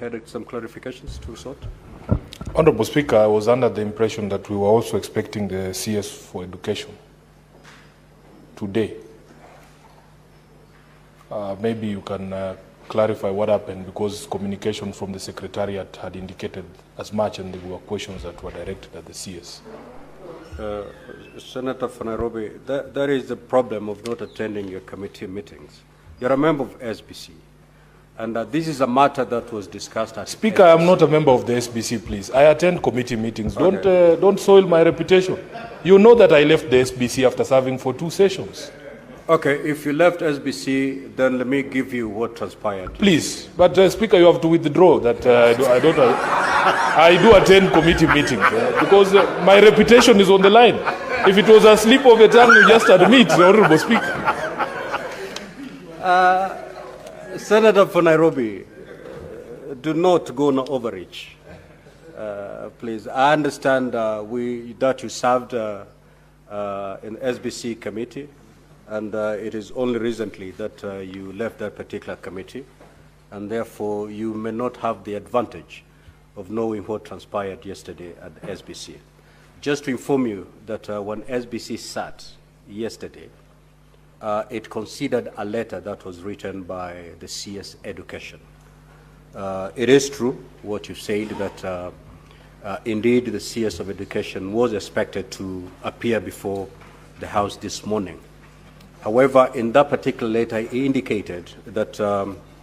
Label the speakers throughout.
Speaker 1: had some clarifications to sort?
Speaker 2: Honorable Speaker, I was under the impression that we were also expecting the CS for education today. Maybe you can clarify what happened, because communication from the Secretariat had indicated as much, and there were questions that were directed at the CS.
Speaker 1: Senator from Nairobi, that is the problem of not attending your committee meetings. You're a member of SBC, and this is a matter that was discussed at
Speaker 2: Speaker, I am not a member of the SBC, please. I attend committee meetings. Okay. Don't soil my reputation. You know that I left the SBC after serving for 2 sessions.
Speaker 1: Okay, if you left SBC, then let me give you what transpired.
Speaker 2: Please, but Speaker, you have to withdraw that I do attend committee meetings because my reputation is on the line. If it was a slip of a tongue, you just admit, Honorable Speaker.
Speaker 1: Senator for Nairobi, do not go on overreach, please. I understand that you served in SBC committee, and it is only recently that you left that particular committee, and therefore you may not have the advantage of knowing what transpired yesterday at SBC. Just to inform you that when SBC sat yesterday, it considered a letter that was written by the CS Education. It is true what you said, that indeed the CS of Education was expected to appear before the House this morning. However, in that particular letter, he indicated that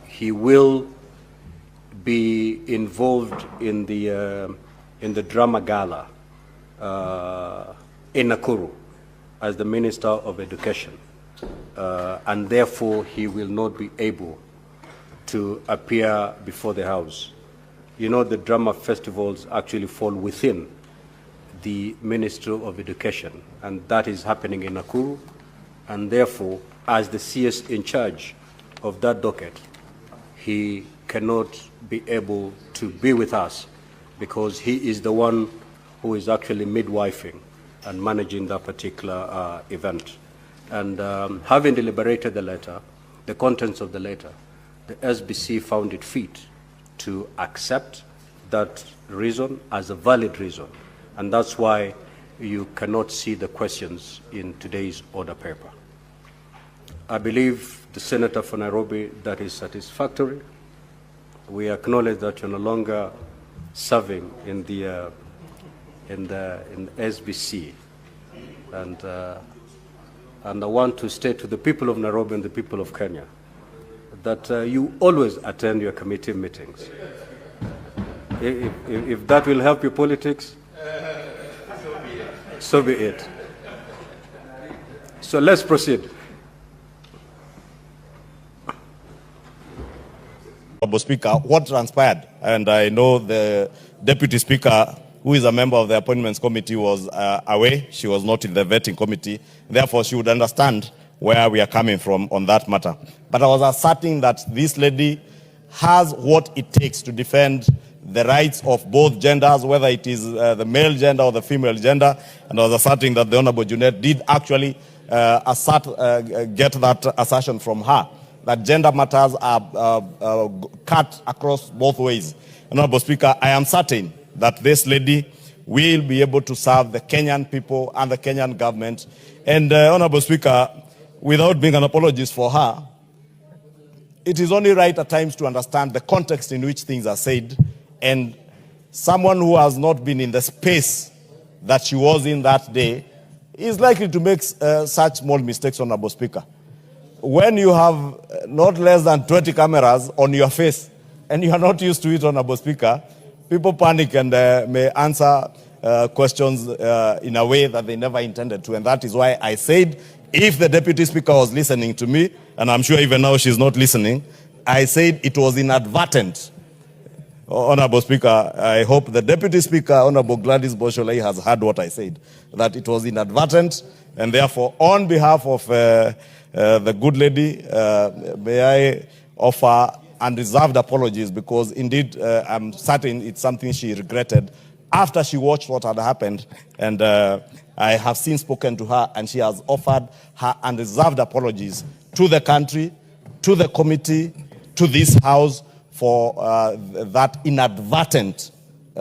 Speaker 1: he will be involved in the drama gala in Nakuru as the Minister of Education, and therefore he will not be able to appear before the House. You know, the drama festivals actually fall within the Ministry of Education, and that is happening in Nakuru. And therefore, as the CS in charge of that docket, he cannot be able to be with us because he is the one who is actually midwifing and managing that particular event. And having deliberated the letter, the contents of the letter, the SBC found it fit to accept that reason as a valid reason. And that's why you cannot see the questions in today's order paper. I believe the Senator for Nairobi, that is satisfactory. We acknowledge that you're no longer serving in the SBC, and I want to state to the people of Nairobi and the people of Kenya that you always attend your committee meetings. If that will help your politics, so be it. So let's proceed.
Speaker 3: Honorable Speaker, what transpired, and I know the Deputy Speaker, who is a member of the Appointments Committee, was away. She was not in the vetting committee. Therefore, she would understand where we are coming from on that matter. But I was asserting that this lady has what it takes to defend the rights of both genders, whether it is the male gender or the female gender. And I was asserting that the Honorable Junet did actually get that assertion from her, that gender matters are cut across both ways. Honorable Speaker, I am certain that this lady will be able to serve the Kenyan people and the Kenyan government. And Honorable Speaker, without being an apologist for her, it is only right at times to understand the context in which things are said. And someone who has not been in the space that she was in that day is likely to make such small mistakes, Honorable Speaker. When you have not less than 20 cameras on your face and you are not used to it, Honorable Speaker, people panic and may answer questions in a way that they never intended to. And that is why I said, if the Deputy Speaker was listening to me, and I'm sure even now she's not listening, I said it was inadvertent. Honorable Speaker, I hope the Deputy Speaker, Honorable Gladys Bosholai, has heard what I said, that it was inadvertent, and therefore, on behalf of the good lady, may I offer unreserved apologies, because indeed I'm certain it's something she regretted after she watched what had happened, and I have since spoken to her, and she has offered her unreserved apologies to the country, to the committee, to this House, for that inadvertent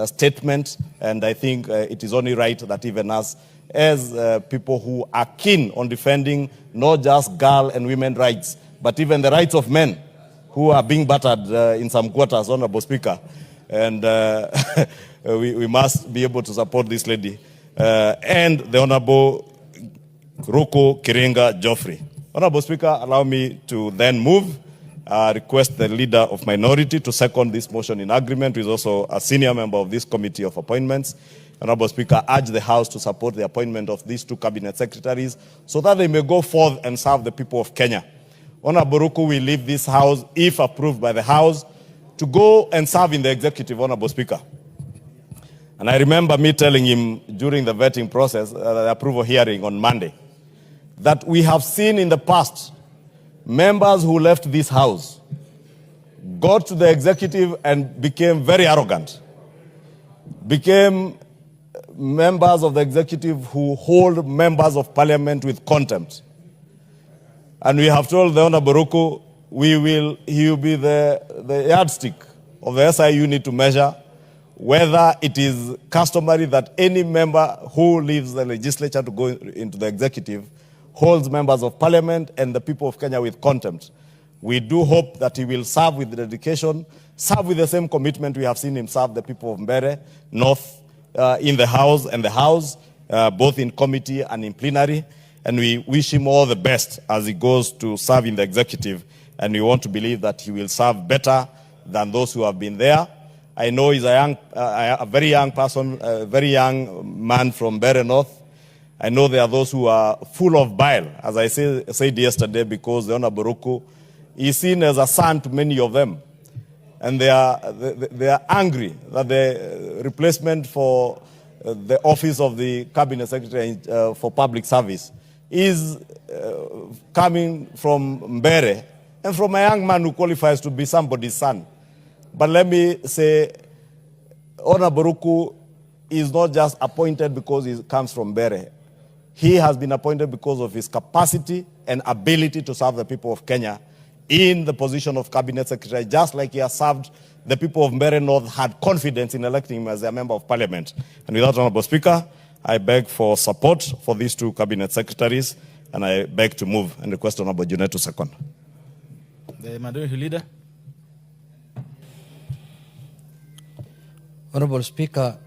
Speaker 3: statement, and I think it is only right that even us, as people who are keen on defending not just girl and women rights, but even the rights of men who are being battered in some quarters, Honorable Speaker, and we must be able to support this lady. And the Honorable Ruku Kiringa Joffrey. Honorable Speaker, allow me to then move, request the Leader of Minority to second this motion in agreement, who is also a senior member of this Committee of Appointments. Honorable Speaker, urge the House to support the appointment of these 2 cabinet secretaries so that they may go forth and serve the people of Kenya. Honorable Ruku will leave this House, if approved by the House, to go and serve in the executive, Honorable Speaker. And I remember me telling him during the vetting process, the approval hearing on Monday, that we have seen in the past members who left this House, got to the executive and became very arrogant, became members of the executive who hold members of parliament with contempt. And we have told the Honorable Ruku, he will be the yardstick of the SI unit to measure whether it is customary that any member who leaves the legislature to go into the executive holds members of parliament and the people of Kenya with contempt. We do hope that he will serve with dedication, serve with the same commitment we have seen him serve the people of Mbere North in the House, both in committee and in plenary. And we wish him all the best as he goes to serve in the executive. And we want to believe that he will serve better than those who have been there. I know he's a very young person, a very young man from Mbere North. I know there are those who are full of bile, as I said yesterday, because the Honorable Ruku is seen as a son to many of them. And they are angry that the replacement for the office of the Cabinet Secretary for Public Service is coming from Mbere and from a young man who qualifies to be somebody's son. But let me say, Honorable Ruku is not just appointed because he comes from Mbere. He has been appointed because of his capacity and ability to serve the people of Kenya in the position of Cabinet Secretary, just like he has served the people of Mbere North, had confidence in electing him as a member of Parliament. And with that, Honorable Speaker, I beg for support for these 2 Cabinet Secretaries, and I beg to move and request Honorable Junet to second.
Speaker 4: The Majority Leader. Honorable Speaker,